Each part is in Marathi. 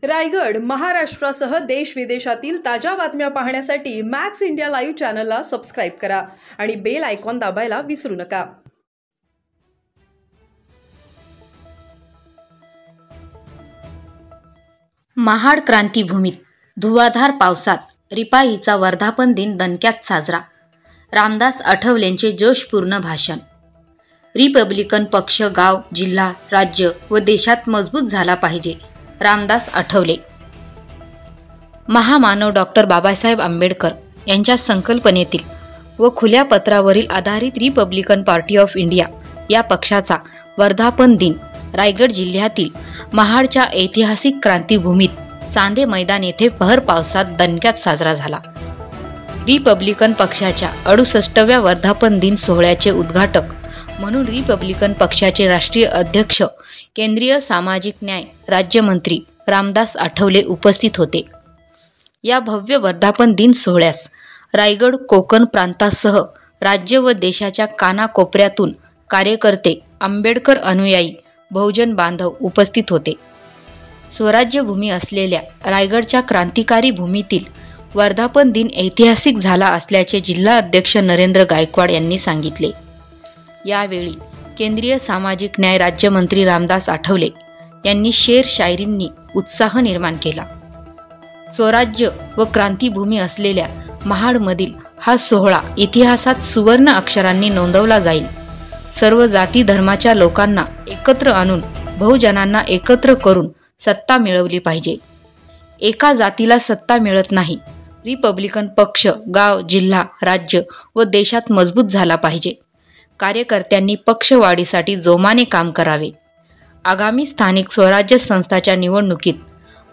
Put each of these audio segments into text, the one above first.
रायगड महाराष्ट्रासह देश विदेशातील ताज्या बातम्या पाहण्यासाठी मॅक्स इंडिया लाईव्ह चॅनलला सबस्क्राइब करा आणि बेल आयकॉन दाबायला विसरू नका। महाड क्रांतीभूमीत धुवाधार पावसात रिपाईचा वर्धापन दिन दणक्यात साजरा। रामदास आठवलेंचे जोशपूर्ण भाषण। रिपब्लिकन पक्ष गाव, जिल्हा, राज्य व देशात मजबूत झाला पाहिजे। रामदास आठवले। महामानव डॉक्टर बाबासाहेब आंबेडकर यांच्या संकल्पनेतील व खुल्या पत्रावरील आधारित रिपब्लिकन पार्टी ऑफ इंडिया या पक्षाचा वर्धापन दिन रायगड जिल्ह्यातील महाडच्या ऐतिहासिक क्रांतीभूमीत चांदे मैदान येथे भर पावसात दणक्यात साजरा झाला। रिपब्लिकन पक्षाच्या 68व्या वर्धापन दिन सोहळ्याचे उद्घाटक म्हणून रिपब्लिकन पक्षाचे राष्ट्रीय अध्यक्ष, केंद्रीय सामाजिक न्याय राज्यमंत्री रामदास आठवले उपस्थित होते। या भव्य वर्धापन दिन सोहळ्यास रायगड कोकण प्रांतासह राज्य व देशाच्या कानाकोपऱ्यातून कार्यकर्ते, आंबेडकर अनुयायी, बहुजन बांधव उपस्थित होते। स्वराज्य भूमी असलेल्या रायगडच्या क्रांतिकारी भूमीतील वर्धापन दिन ऐतिहासिक झाला असल्याचे जिल्हा अध्यक्ष नरेंद्र गायकवाड यांनी सांगितले। यावेळी केंद्रीय सामाजिक न्याय राज्यमंत्री रामदास आठवले यांनी शेर शायरींनी उत्साह निर्माण केला। स्वराज्य व क्रांतीभूमी असलेल्या महाडमधील हा सोहळा इतिहासात सुवर्ण अक्षरांनी नोंदवला जाईल। सर्व जाती धर्माच्या लोकांना एकत्र आणून बहुजनांना एकत्र करून सत्ता मिळवली पाहिजे। एका जातीला सत्ता मिळत नाही। रिपब्लिकन पक्ष गाव, जिल्हा, राज्य व देशात मजबूत झाला पाहिजे। कार्यकर्त्यांनी पक्षवाढीसाठी जोमाने काम करावे। आगामी स्थानिक स्वराज्य संस्थाच्या निवडणुकीत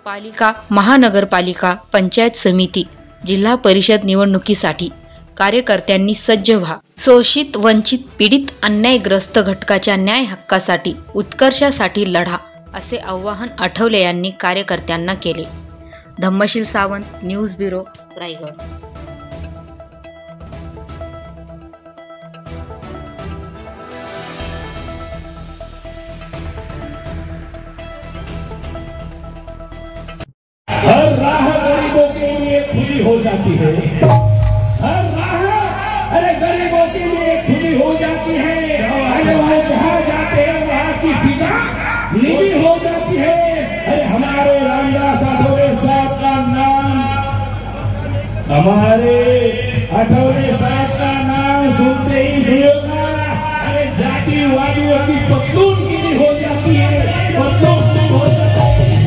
पालिका, महानगरपालिका, पंचायत समिती, जिल्हा परिषद निवडणुकीसाठी कार्यकर्त्यांनी सज्ज व्हा। शोषित, वंचित, पीडित, अन्यायग्रस्त घटकाच्या न्याय हक्कासाठी, उत्कर्षासाठी लढा, असे आवाहन आठवले यांनी कार्यकर्त्यांना केले। Dhammasheel Sawant, news bureau, Raigad. हर राह गरीबों के लिए खुली हो जाती है। हर राह अरे गरीबों के लिए खुली हो जाती है। अरे वो जहाँ जाते हैं वहाँ की फिजा निजी हो जाती है। अरे हमारे रामदास आठवले साहब का नाम, हमारे आठवले साहब का नाम सुनते ही सुनोगा अरे जातिवादियों की पतलूनगिरी हो जाती है, पतलून हो जाती है।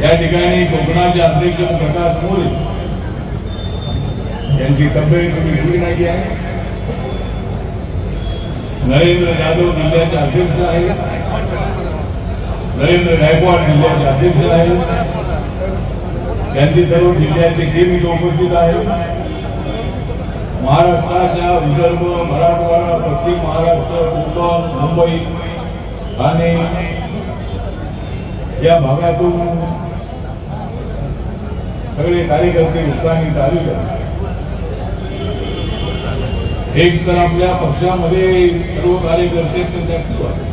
या ठिकाणी कोकणाचे अध्यक्ष प्रकाश मोरे यांची तब्येत बिघडली नाही आहे। नरेंद्र जाधव जिल्ह्याचे अध्यक्ष आहेत, नरेंद्र गायकवाड जिल्ह्याचे अध्यक्ष आहेत, त्यांची सर्व जिल्ह्याचे टीम इथे उपस्थित आहेत। महाराष्ट्राच्या विदर्भ, मराठवाडा, पश्चिम महाराष्ट्र, कोकण, मुंबई, ठाणे या भागातून सगळे कार्यकर्ते उत्साहाने आलेले आहेत। एक तर आपल्या पक्षामध्ये सर्व कार्यकर्ते ऍक्टिव्ह आहेत।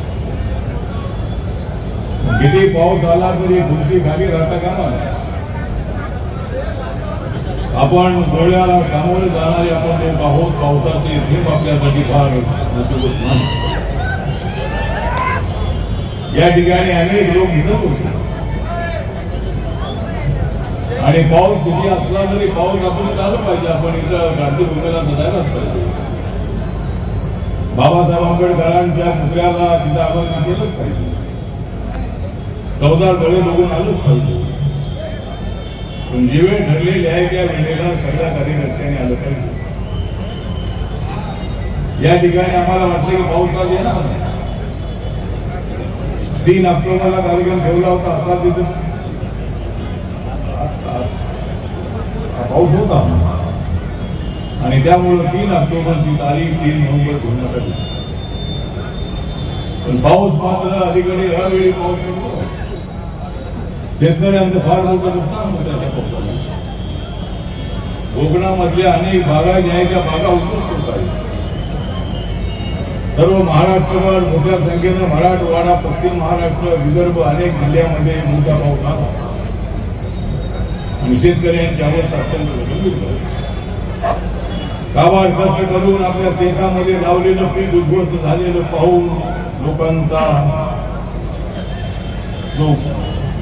किती पाऊस आला तरी खुर्ची खाली राहता कामा नये। आपण डोळ्याला सामोरे जाणारे आपण लोक आहोत। पावसाचे थेंब आपल्यासाठी फार मोठी गोष्ट नाही। या ठिकाणी अनेक लोक दिसत होते आणि पाऊस किती असला तरी पाऊस आपण चालू पाहिजे। आपण इथं क्रांतीभूमीला जायलाच पाहिजे। बाबासाहेब आंबेडकरांच्या पुतळ्याला तिथं आपण गेलंच पाहिजे। 14 डोळे बघून आलोच पाहिजे। पण जी वेळ ठरलेली आहे त्या वेळेला सगळ्या कार्यकर्त्यांनी आलं पाहिजे। या ठिकाणी आम्हाला वाटलं की पाऊस आज येणार नाही। 3 ऑक्टोबरला कार्यक्रम ठेवला होता, असा तिथे पाऊस होता आणि त्यामुळे 3 ऑक्टोबरची तारीख 3 नोव्हेंबर ठेवण्यात आली। पण पाऊस मात्र अलीकडे अवेळी पाऊस पडतो। शेतकऱ्यांचं फार मोठं नुकसान होतं। कोकणामधल्या अनेक भागा ज्या आहेत त्या भागा उद्ध्वस्त होत आहेत. सर्व महाराष्ट्रभर मोठ्या संख्येनं मराठवाडा, पश्चिम महाराष्ट्र, विदर्भ अनेक जिल्ह्यामध्ये मोठा पाऊस झाला आणि शेतकऱ्यांची अवस्था अत्यंत गंभीर झाली. गावात कष्ट करून आपल्या शेतामध्ये लावलेलं पीक उद्ध्वस्त झालेलं पाहून लोकांचा जो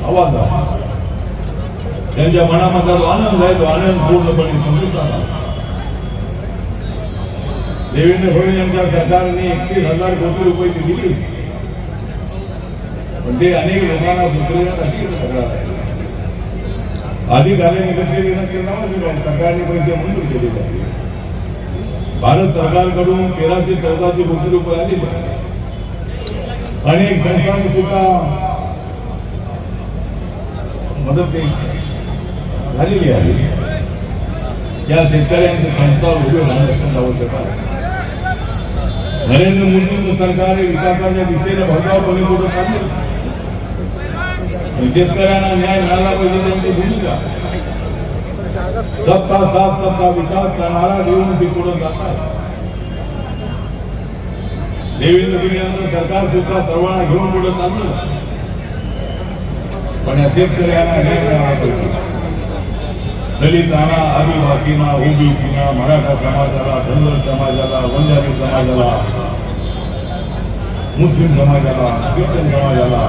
आवाज आहे, त्यांच्या मनामध्ये जो आनंद आहे तो आनंद पूर्णपणे समजून आला. देवेंद्र फडणवीस यांच्या सरकारने 31,000 कोटी रुपये दिली, पण ते अनेक लोकांना दुसऱ्या अशी तक्रार आहे. अधिकाऱ्यांनी लक्ष देण्यात सरकारने पैसे मंजूर केलेले आहेत. भारत सरकारकडून 1314 कोटी रुपये आलेले आहेत. अनेक संस्थांनी सुद्धा मदत झालेली आहे. त्या शेतकऱ्यांचे संसार उभे राहणं अत्यंत आवश्यक आहे. नरेंद्र मोदींचं सरकार हे विकासाच्या दिशेने भरधावपणे पुढे चालले. शेतकऱ्यांना न्याय मिळाला पाहिजे त्यांची भूमिका. सबका साथ सबका विकास का नारा देऊन ते पुढे जात आहे. देवेंद्र फडणवीस यांचं सरकार सुद्धा सर्वांना घेऊन पुढे चाललं, पण या शेतकऱ्यांना न्याय मिळाला पाहिजे. दलितांना, आदिवासींना, ओबीसींना, मराठा समाजाला, धनगर समाजाला, वंजारी समाजाला, मुस्लिम समाजाला, ख्रिश्चन समाजाला,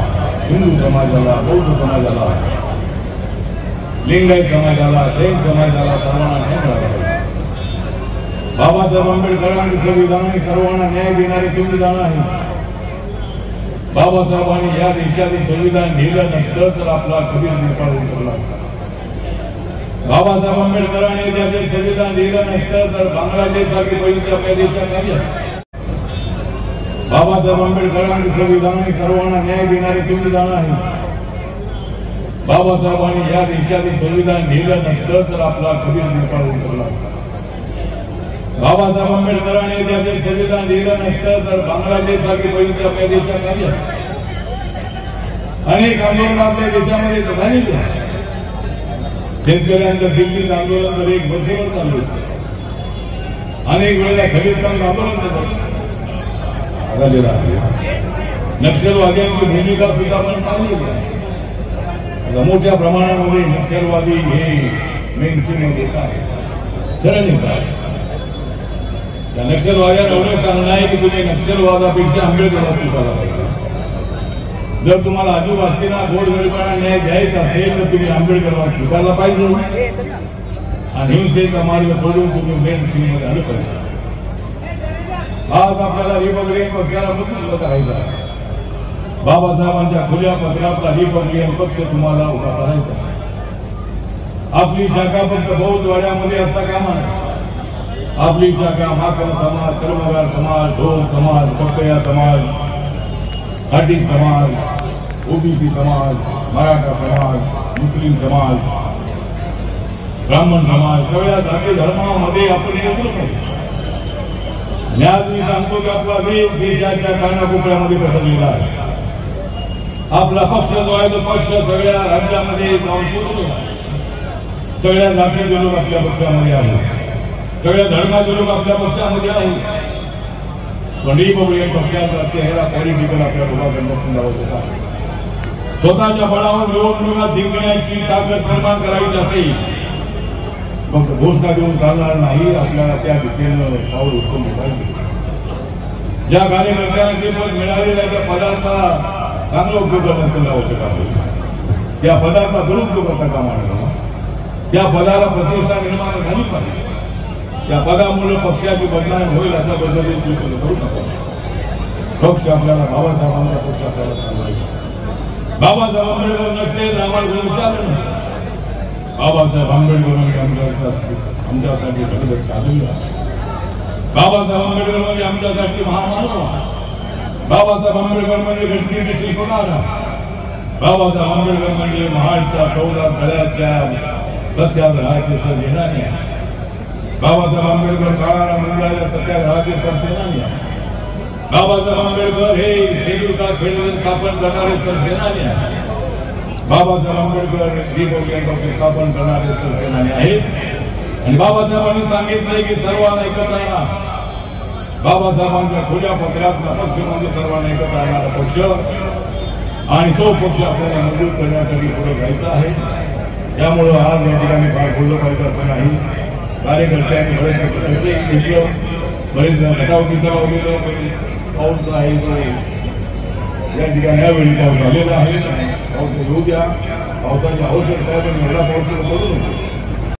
हिंदू समाजाला, बौद्ध समाजाला, लिंगायत समाजाला, जैन समाजाला सर्वांना न्याय मिळाला पाहिजे. बाबासाहेब आंबेडकरांनी संविधानाने सर्वांना न्याय देणारे संविधान आहे. बाबासाहेबांनी या देशातील संविधान लिहिलं नसतं तर आपला कबीर निर्माण होऊ शकला. बाबासाहेब आंबेडकरांनी त्याचे संविधान लिहिलं नसतं तर बांगलादेश सारखी पहिली आपल्या देशात नाही. बाबासाहेब आंबेडकरांनी संविधानाने सर्वांना न्याय देणारे संविधान आहे. बाबासाहेबांनी या देशातील संविधान लिहिलं नसतं तर आपला कबीर निर्माण होऊ शकला. बाबासाहेब आंबेडकरांनी त्याचे संविधान लिहिलं नसतं तर बांगलादेश सारखी पहिली आपल्या देशात नाही. अनेक आंदोलन आपल्या देशामध्ये झालेली आहे. शेतकऱ्यांचं दिल्लीत आंदोलन तर 1 वर्षभर चालू होतं. अनेक वेळेला खलिस्तान आंदोलन झालेलं आहे. नक्षलवाद्यांची भूमिका सुद्धा आपण पाहिलेली आहे. मोठ्या प्रमाणामध्ये नक्षलवादी हे मेनस्ट्रीम येत आहे. त्या नक्षलवाद्यांना एवढं सांगणं आहे की तुम्ही नक्षलवादापेक्षा आंबेडकर स्वीकारला पाहिजे. जर तुम्हाला आदिवासींना, गोरगरिबांना न्याय द्यायचा असेल तर तुम्ही आंबेडकर स्वीकारला पाहिजे आणि हिंसेचा मार्ग सोडून तुम्ही मेन स्ट्रीम मध्ये आलं पाहिजे. आज आपल्याला रिपब्लिकन पक्षाला मजबूत करायचा. बाबासाहेबांच्या खुल्या पत्रातला रिपब्लिकन पक्ष तुम्हाला उभा करायचा. आपली शाखा फक्त बौद्धवाड्यामध्ये असता कामा नये. आपली शाखा माकन समाज, कर्मगार समाज, ढोल समाज, पपया समाज, हाटी समाज, ओबीसी समाज, मराठा समाज, मुस्लिम समाज, ब्राह्मण समाज, सगळ्या जाती धर्मामध्ये आपण येतो पाहिजे. आज मी सांगतो की आपला देश देशाच्या कानाकोपऱ्यामध्ये पसरलेला आहे. आपला पक्ष जो आहे तो पक्ष सगळ्या राज्यामध्ये जाऊन पोहोचलेला आहे. सगळ्या जातीचे लोक आपल्या पक्षामध्ये आहेत. सगळ्या धर्माचे लोक आपल्या पक्षामध्ये आहेत. पण रिपब्लिकन पक्षाचा चेहरा पॉलिटिकल आपल्या लोकांकडून आवश्यक आहे. स्वतःच्या बळावर निवडणुका जिंकण्याची ताकद निर्माण करायची असेल मग घोषणा देऊन चालणार नाही. आपल्याला त्या दिशेनं पाऊल उचललं पाहिजे. ज्या कार्यकर्त्यांना जे पद मिळालेलं आहे त्या पदाचा चांगला उपयोग करणं आवश्यक आहे. त्या पदाचा दुरुपयोग करता कामा नये. त्या पदाला प्रतिष्ठा निर्माण झाली पाहिजे. त्या पदामुळे पक्षाची बदनामी होईल अशा पद्धतीने करू नका. पक्ष आपल्याला बाबासाहेबांचा पक्ष आपल्याला चालवायचा. बाबासाहेब आंबेडकर नसते तर आम्हाला कोणी विचारलं नसतं. बाबासाहेब आंबेडकर म्हणजे आमच्यासाठी घडवत चालू. बाबासाहेब आंबेडकर म्हणजे आमच्यासाठी महामानव. बाबासाहेब आंबेडकर म्हणजे घटनेचे शिल्पकार. बाबासाहेब आंबेडकर म्हणजे महाडच्या 14 तळ्याच्या सत्याग्रहाचे सरसेनानी. बाबासाहेब आंबेडकर काळाला मंदिराच्या सत्याग्रहाचे सरसेनानी. बाबासाहेब आंबेडकर हे शेड्यूल कास्ट फेडरेशन स्थापन करणारे सरसेनानी आहेत. बाबासाहेब आंबेडकर रिपब्लिकन पक्ष स्थापन करणारे सरसेनानी आहेत. आणि बाबासाहेबांनी सांगितलंय की सर्वांना एकत्र आणा. बाबासाहेबांच्या खुल्या पत्रातला पक्ष म्हणजे सर्वांना एकत्र आणणारा पक्ष आणि तो पक्ष आपल्याला मजबूत करण्यासाठी पुढे जायचा आहे. त्यामुळं आज या ठिकाणी फार बोललं पाहिजे असं नाही. कार्यकर्त्यांनी बरेच घटाव विचाराव गेलं. पाऊस आहे तो या ठिकाणी यावेळी पाऊस झालेला आहे. पाऊस येऊ द्या. पावसाची आवश्यकता आहे पण एवढा पाऊस करू नको.